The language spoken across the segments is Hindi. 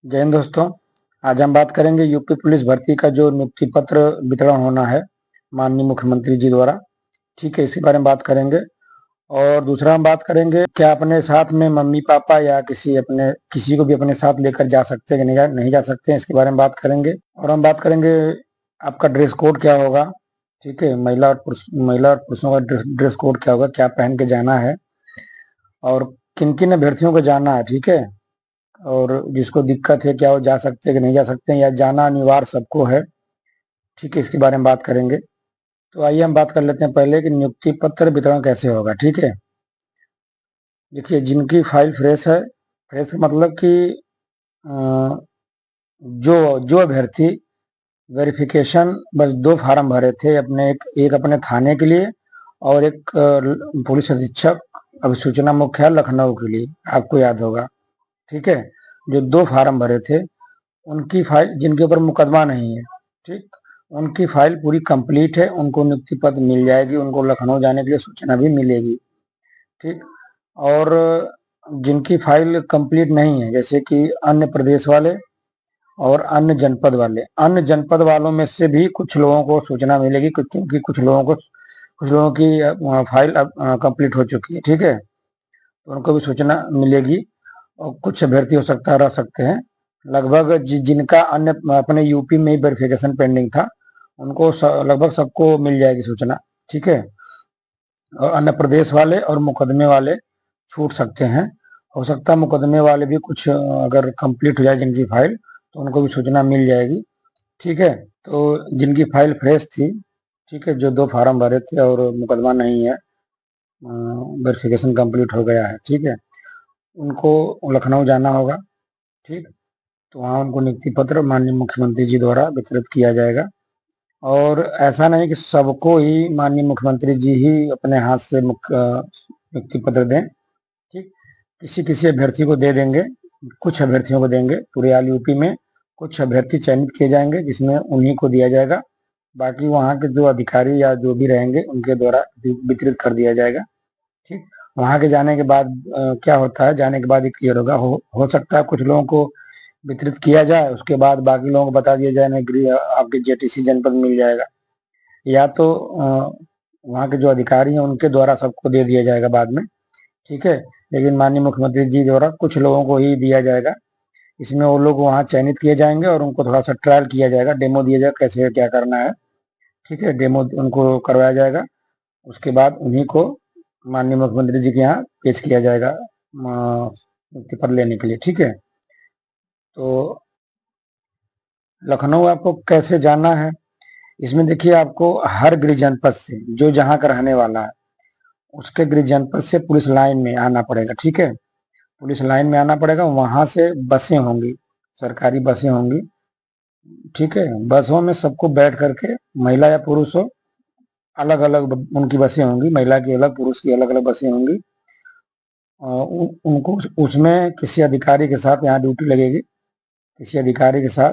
जय हिंद दोस्तों। आज हम बात करेंगे यूपी पुलिस भर्ती का जो नियुक्ति पत्र वितरण होना है माननीय मुख्यमंत्री जी द्वारा। ठीक है, इसी बारे में बात करेंगे। और दूसरा हम बात करेंगे क्या अपने साथ में मम्मी पापा या किसी को भी अपने साथ लेकर जा सकते हैं कि नहीं जा सकते हैं, इसके बारे में बात करेंगे। और हम बात करेंगे आपका ड्रेस कोड क्या होगा। ठीक है, महिला और पुरुषों का ड्रेस कोड क्या होगा, क्या पहन के जाना है और किन किन अभ्यर्थियों को जाना है। ठीक है, और जिसको दिक्कत है क्या वो जा सकते हैं कि नहीं जा सकते हैं या जाना अनिवार्य सबको है। ठीक है, इसके बारे में बात करेंगे। तो आइए हम बात कर लेते हैं पहले कि नियुक्ति पत्र वितरण कैसे होगा। ठीक है, देखिए जिनकी फाइल फ्रेश है, फ्रेश का मतलब कि अ, जो जो अभ्यर्थी वेरिफिकेशन बस 2 फार्म भरे थे, एक अपने थाने के लिए और एक पुलिस अधीक्षक अभिसूचना मुख्यालय लखनऊ के लिए, आपको याद होगा। ठीक है, जो 2 फार्म भरे थे उनकी फाइल, जिनके ऊपर मुकदमा नहीं है, ठीक, उनकी फाइल पूरी कंप्लीट है, उनको नियुक्ति पत्र मिल जाएगी, उनको लखनऊ जाने के लिए सूचना भी मिलेगी। ठीक, और जिनकी फाइल कंप्लीट नहीं है, जैसे कि अन्य प्रदेश वाले और अन्य जनपद वालों में से भी कुछ लोगों को सूचना मिलेगी, क्योंकि कुछ लोगों की फाइल अब कंप्लीट हो चुकी है। ठीक है, तो उनको भी सूचना मिलेगी और कुछ अभ्यर्थी हो सकता है रह सकते हैं। लगभग जिनका अन्य अपने यूपी में ही वेरिफिकेशन पेंडिंग था, उनको लगभग सबको मिल जाएगी सूचना। ठीक है, और अन्य प्रदेश वाले और मुकदमे वाले छूट सकते हैं। हो सकता है मुकदमे वाले भी कुछ अगर कंप्लीट हो जाए जिनकी फाइल, तो उनको भी सूचना मिल जाएगी। ठीक है, तो जिनकी फाइल फ्रेश थी, ठीक है, जो 2 फार्म भरे थे और मुकदमा नहीं है, वेरिफिकेशन कंप्लीट हो गया है, ठीक है, उनको लखनऊ जाना होगा। ठीक, तो वहाँ उनको नियुक्ति पत्र माननीय मुख्यमंत्री जी द्वारा वितरित किया जाएगा। और ऐसा नहीं कि सबको ही माननीय मुख्यमंत्री जी ही अपने हाथ से नियुक्ति पत्र दें। ठीक, किसी किसी अभ्यर्थी को दे देंगे, कुछ अभ्यर्थियों को देंगे। पूरे ऑल यूपी में कुछ अभ्यर्थी चयनित किए जाएंगे जिसमें उन्हीं को दिया जाएगा, बाकी वहाँ के जो अधिकारी या जो भी रहेंगे उनके द्वारा वितरित कर दिया जाएगा। ठीक, वहाँ के जाने के बाद क्या होता है, जाने के बाद ही क्लियर होगा। हो सकता है कुछ लोगों को वितरित किया जाए, उसके बाद बाकी लोगों को बता दिया जाए नहीं आपके जेटीसी जनपद मिल जाएगा, या तो वहाँ के जो अधिकारी हैं उनके द्वारा सबको दे दिया जाएगा बाद में। ठीक है, लेकिन माननीय मुख्यमंत्री जी द्वारा कुछ लोगों को ही दिया जाएगा। इसमें वो लोग वहाँ चयनित किए जाएंगे और उनको थोड़ा सा ट्रायल किया जाएगा, डेमो दिया जाएगा कैसे क्या करना है। ठीक है, डेमो उनको करवाया जाएगा, उसके बाद उन्हीं को माननीय मुख्यमंत्री जी के यहाँ पेश किया जाएगा मुक्ति पत्र लेने के लिए। ठीक है, तो लखनऊ आपको कैसे जाना है, इसमें देखिए आपको हर गृह जनपद से जो जहाँ का रहने वाला है उसके गृह जनपद से पुलिस लाइन में आना पड़ेगा। ठीक है, पुलिस लाइन में आना पड़ेगा, वहां से बसें होंगी, सरकारी बसें होंगी। ठीक है, बसों में सबको बैठ करके, महिला या पुरुष हो, अलग अलग उनकी बसें होंगी, महिला की अलग पुरुष की अलग अलग बसें होंगी। उनको उसमें किसी अधिकारी के साथ यहाँ ड्यूटी लगेगी, किसी अधिकारी के साथ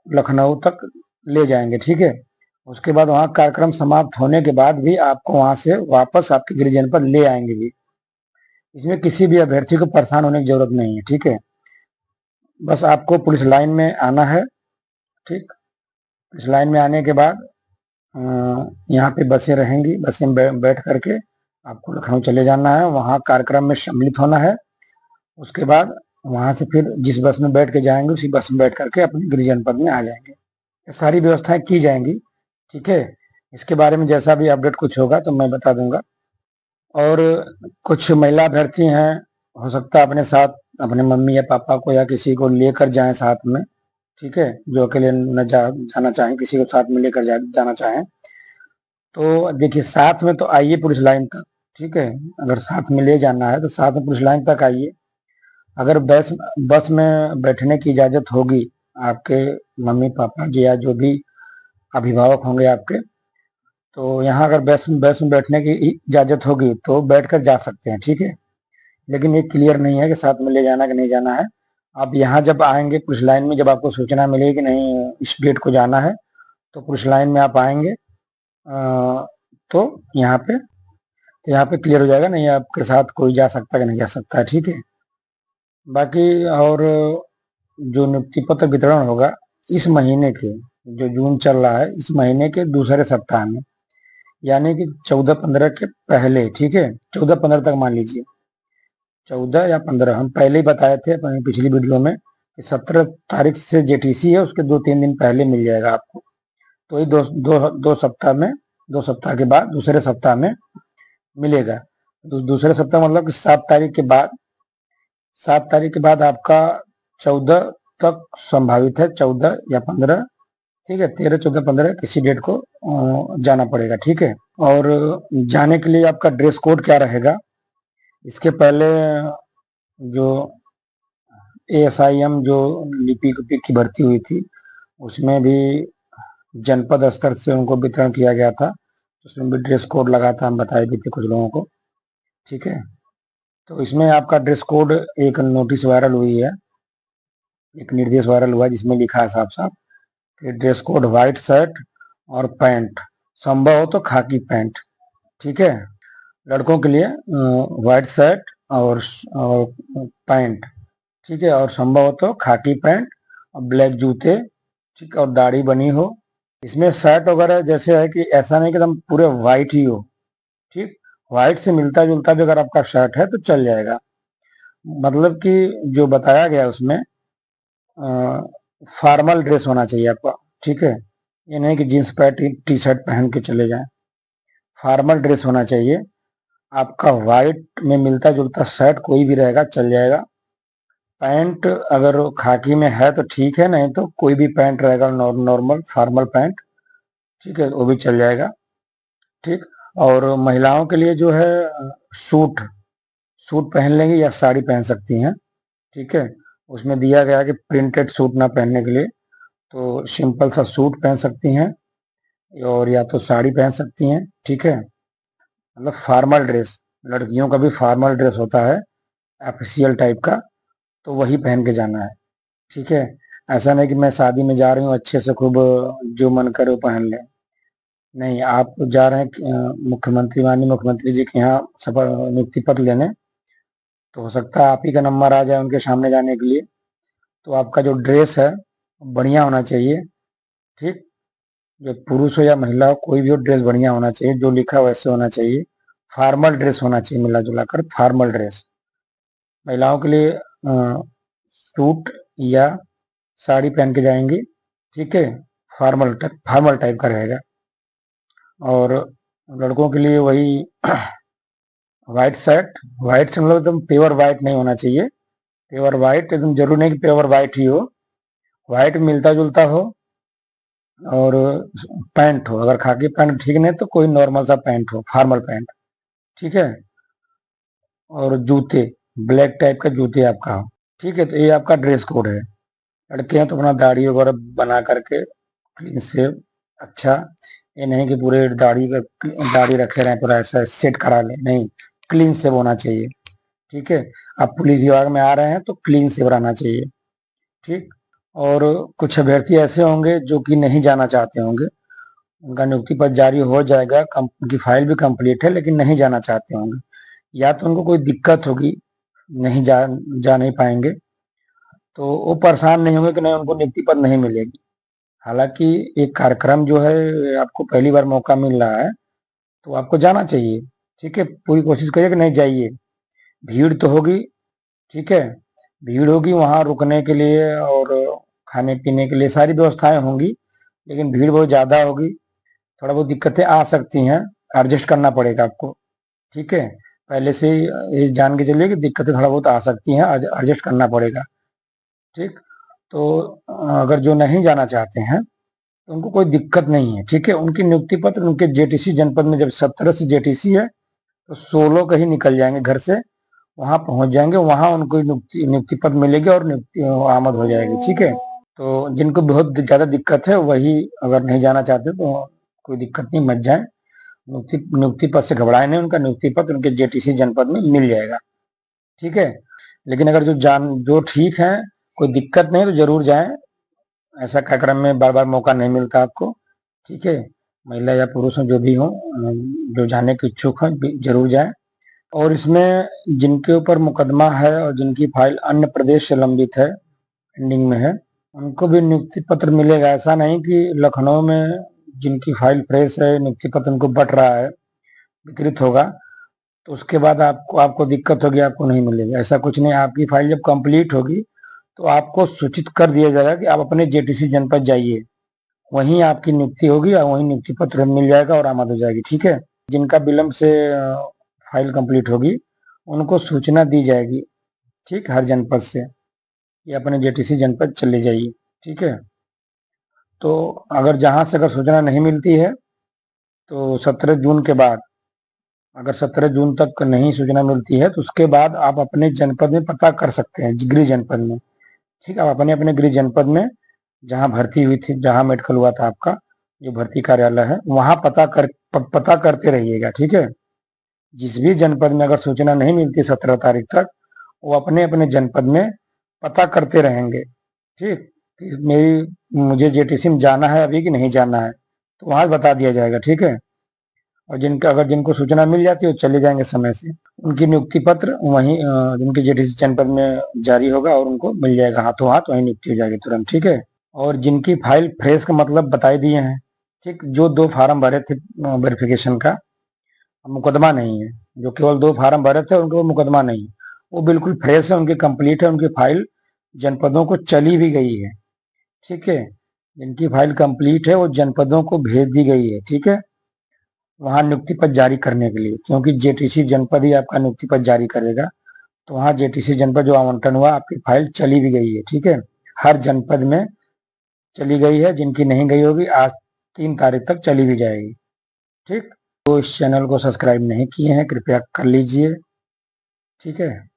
लखनऊ तक ले जाएंगे। ठीक है, उसके बाद वहाँ कार्यक्रम समाप्त होने के बाद भी आपको वहां से वापस आपके गृह जनपद ले आएंगे भी। इसमें किसी भी अभ्यर्थी को परेशान होने की जरूरत नहीं है। ठीक है, बस आपको पुलिस लाइन में आना है। ठीक, पुलिस लाइन में आने के बाद यहाँ पे बसें रहेंगी, बसें में बैठ करके आपको लखनऊ चले जाना है, वहाँ कार्यक्रम में सम्मिलित होना है। उसके बाद वहां से फिर जिस बस में बैठ के जाएंगे उसी बस में बैठ करके अपने गृह जनपद में आ जाएंगे। ये सारी व्यवस्थाएं की जाएंगी। ठीक है, इसके बारे में जैसा भी अपडेट कुछ होगा तो मैं बता दूंगा। और कुछ महिला अभ्यर्थी हैं, हो सकता है अपने साथ अपने मम्मी या पापा को या किसी को लेकर जाएं साथ में। ठीक है, जो अकेले न जाना चाहें, किसी को साथ में लेकर जाना चाहें तो देखिए साथ में तो आइए पुलिस लाइन तक। ठीक है, अगर साथ में ले जाना है तो साथ में पुलिस लाइन तक आइए। अगर बस बस में बैठने की इजाजत होगी आपके मम्मी पापा जी या जो भी अभिभावक होंगे आपके, तो यहाँ अगर बस में बैठने की इजाजत होगी तो बैठकर जा सकते हैं। ठीक है, लेकिन ये क्लियर नहीं है कि साथ में ले जाना कि नहीं जाना है। आप यहाँ जब आएंगे पुलिस लाइन में, जब आपको सूचना मिलेगी कि नहीं इस डेट को जाना है, तो पुलिस लाइन में आप आएंगे तो यहाँ पे क्लियर हो जाएगा, नहीं आपके साथ कोई जा सकता है कि नहीं जा सकता है। ठीक है, बाकी और जो नियुक्ति पत्र वितरण होगा इस महीने के, जो जून चल रहा है, इस महीने के दूसरे सप्ताह में, यानी कि 14-15 के पहले, ठीक है, 14-15 तक मान लीजिए, 14 या 15, हम पहले ही बताए थे अपनी पिछली वीडियो में कि 17 तारीख से जेटीसी है, उसके 2-3 दिन पहले मिल जाएगा आपको। तो ये दो सप्ताह में, 2 सप्ताह के बाद दूसरे सप्ताह में मिलेगा। दूसरे सप्ताह मतलब कि 7 तारीख के बाद, 7 तारीख के बाद आपका 14 तक संभावित है, 14 या 15, ठीक है, 13, 14, 15 किसी डेट को जाना पड़ेगा, ठीक है। और जाने के लिए आपका ड्रेस कोड क्या रहेगा? इसके पहले जो ASIM जो लिपिक की भर्ती हुई थी, उसमें भी जनपद स्तर से उनको वितरण किया गया था, उसमें भी ड्रेस कोड लगा था, हम बताए भी थे कुछ लोगों को, ठीक है। तो इसमें आपका ड्रेस कोड, एक नोटिस वायरल हुई है, एक निर्देश वायरल हुआ है जिसमें लिखा है साफ साफ कि ड्रेस कोड व्हाइट शर्ट और पैंट, संभव हो तो खाकी पैंट, ठीक है। लड़कों के लिए व्हाइट शर्ट और पैंट, ठीक है, और संभव हो तो खाकी पैंट और ब्लैक जूते, ठीक, और दाढ़ी बनी हो। इसमें शर्ट वगैरह जैसे है कि ऐसा नहीं कि एकदम पूरे व्हाइट ही हो, ठीक, व्हाइट से मिलता जुलता भी अगर आपका शर्ट है तो चल जाएगा। मतलब कि जो बताया गया उसमें फॉर्मल ड्रेस होना चाहिए आपका, ठीक है, ये नहीं कि जींस पैंट टी शर्ट पहन के चले जाएं, फॉर्मल ड्रेस होना चाहिए आपका। व्हाइट में मिलता जुलता शर्ट कोई भी रहेगा, चल जाएगा। पैंट अगर खाकी में है तो ठीक है, नहीं तो कोई भी पैंट रहेगा, नॉर्मल फॉर्मल पैंट, ठीक है, वो भी चल जाएगा, ठीक। और महिलाओं के लिए जो है सूट, सूट पहन लेंगी या साड़ी पहन सकती हैं, ठीक है। उसमें दिया गया कि प्रिंटेड सूट ना पहनने के लिए, तो सिंपल सा सूट पहन सकती हैं और या तो साड़ी पहन सकती हैं, ठीक है। मतलब फॉर्मल ड्रेस, लड़कियों का भी फॉर्मल ड्रेस होता है ऑफिशियल टाइप का, तो वही पहन के जाना है, ठीक है। ऐसा नहीं कि मैं शादी में जा रही हूँ अच्छे से खूब जो मन करे वो पहन ले, नहीं, आप जा रहे हैं मुख्यमंत्री, माननीय मुख्यमंत्री जी के यहाँ नियुक्ति पत्र लेने, तो हो सकता है आप ही का नंबर आ जाए उनके सामने जाने के लिए, तो आपका जो ड्रेस है बढ़िया होना चाहिए, ठीक। जो पुरुष हो या महिला हो, कोई भी हो, ड्रेस बढ़िया होना चाहिए, जो लिखा वैसे होना चाहिए, फॉर्मल ड्रेस होना चाहिए, मिला जुला कर फॉर्मल ड्रेस। महिलाओं के लिए सूट या साड़ी पहन के जाएंगी, ठीक है, फॉर्मल टाइप का रहेगा। और लड़कों के लिए वही व्हाइट शर्ट, व्हाइट से मतलब एकदम प्योर व्हाइट नहीं होना चाहिए, प्योर व्हाइट एकदम जरूरी नहीं कि प्योर व्हाइट ही हो, व्हाइट मिलता जुलता हो, और पैंट हो, अगर खाकी पैंट ठीक नहीं तो कोई नॉर्मल सा पैंट हो, फॉर्मल पैंट, ठीक है। और जूते ब्लैक टाइप का जूते आपका हो, ठीक है। तो ये आपका ड्रेस कोड है। लड़के हैं तो अपना दाढ़ी वगैरह बना करके क्लीन से, अच्छा, ये नहीं कि पूरे दाढ़ी रखे रहे पूरा ऐसा सेट करा ले, नहीं, क्लीन सेव होना चाहिए, ठीक है। आप पुलिस विभाग में आ रहे हैं तो क्लीन सेव रहना चाहिए, ठीक। और कुछ अभ्यर्थी ऐसे होंगे जो कि नहीं जाना चाहते होंगे, उनका नियुक्ति पत्र जारी हो जाएगा, उनकी फाइल भी कंप्लीट है लेकिन नहीं जाना चाहते होंगे, या तो उनको कोई दिक्कत होगी, नहीं जा नहीं पाएंगे, तो वो परेशान नहीं होंगे कि नहीं उनको नियुक्ति पत्र नहीं मिलेगी। हालांकि एक कार्यक्रम जो है, आपको पहली बार मौका मिल रहा है तो आपको जाना चाहिए, ठीक है, पूरी कोशिश करिए कि नहीं जाइए। भीड़ तो होगी, ठीक है, भीड़ होगी, वहाँ रुकने के लिए और खाने पीने के लिए सारी व्यवस्थाएं होंगी, लेकिन भीड़ बहुत ज़्यादा होगी, थोड़ा बहुत दिक्कतें आ सकती हैं, एडजस्ट करना पड़ेगा आपको, ठीक है। पहले से ही ये जान के चलिए कि दिक्कतें थोड़ा बहुत आ सकती हैं, एडजस्ट करना पड़ेगा, ठीक। तो अगर जो नहीं जाना चाहते हैं तो उनको कोई दिक्कत नहीं है, ठीक है। उनकी नियुक्ति पत्र उनके जेटीसी जनपद में, जब 17 से जेटीसी है तो 16 का ही निकल जाएंगे घर से, वहां पहुंच जाएंगे, वहां उनको नियुक्ति पत्र मिलेगी और नियुक्ति आमद हो जाएगी, ठीक है। तो जिनको बहुत ज्यादा दिक्कत है वही अगर नहीं जाना चाहते तो कोई दिक्कत नहीं, मत जाए, नियुक्ति पत्र से घबराए नहीं, उनका नियुक्ति पत्र उनके जेटीसी जनपद में मिल जाएगा, ठीक है। लेकिन अगर जो ठीक है, कोई दिक्कत नहीं तो जरूर जाएं, ऐसा कार्यक्रम में बार बार मौका नहीं मिलता आपको, ठीक है। महिला या पुरुष हो जो भी हो, जो जाने के इच्छुक हैं जरूर जाएं। और इसमें जिनके ऊपर मुकदमा है और जिनकी फाइल अन्य प्रदेश से लंबित है, पेंडिंग में है, उनको भी नियुक्ति पत्र मिलेगा। ऐसा नहीं कि लखनऊ में जिनकी फाइल फ्रेश है नियुक्ति पत्र उनको बट रहा है, वितरित होगा तो उसके बाद आपको दिक्कत होगी, आपको नहीं मिलेगा। ऐसा कुछ नहीं, आपकी फाइल जब कंप्लीट होगी तो आपको सूचित कर दिया जाएगा कि आप अपने जेटीसी जनपद जाइए, वहीं आपकी नियुक्ति होगी और वहीं नियुक्ति पत्र मिल जाएगा और आमद हो जाएगी। ठीक है, जिनका विलंब से फाइल कंप्लीट होगी उनको सूचना दी जाएगी, ठीक, हर जनपद से कि अपने जेटीसी जनपद चले जाइए। ठीक है, तो अगर जहां से अगर सूचना नहीं मिलती है तो 17 जून के बाद, अगर 17 जून तक नहीं सूचना मिलती है तो उसके बाद आप अपने जनपद में पता कर सकते हैं, गृह जनपद में। ठीक है, आप अपने अपने गृह जनपद में जहां भर्ती हुई थी, जहां मेडिकल हुआ था आपका, जो भर्ती कार्यालय है वहां पता करते रहिएगा। ठीक है, जिस भी जनपद में अगर सूचना नहीं मिलती 17 तारीख तक, वो अपने अपने जनपद में पता करते रहेंगे। ठीक, मुझे जेटीसी में जाना है अभी कि नहीं जाना है, तो वहां बता दिया जाएगा। ठीक है, और जिनको सूचना मिल जाती है वो चले जाएंगे समय से, उनकी नियुक्ति पत्र वहीं जिनके जेटीसी जनपद में जारी होगा और उनको मिल जाएगा हाथों हाथ, वहीं नियुक्ति हो जाएगी तुरंत। ठीक है, और जिनकी फाइल फ्रेश का मतलब बता दिए हैं, ठीक, जो 2 फार्म भरे थे वेरिफिकेशन का, मुकदमा नहीं है, जो केवल 2 फार्म भरे थे उनको मुकदमा नहीं, वो बिल्कुल फ्रेश है, उनकी कंप्लीट है, उनकी फाइल जनपदों को चली भी गई है। ठीक है, जिनकी फाइल कंप्लीट है वो जनपदों को भेज दी गई है। ठीक है, वहां नियुक्ति पत्र जारी करने के लिए, क्योंकि जेटीसी जनपद ही आपका नियुक्ति पत्र जारी करेगा, तो वहां जेटीसी जनपद जो आवंटन हुआ आपकी फाइल चली भी गई है। ठीक है, हर जनपद में चली गई है, जिनकी नहीं गई होगी आज 3 तारीख तक चली भी जाएगी। ठीक, तो इस चैनल को सब्सक्राइब नहीं किए हैं कृपया कर लीजिए। ठीक है।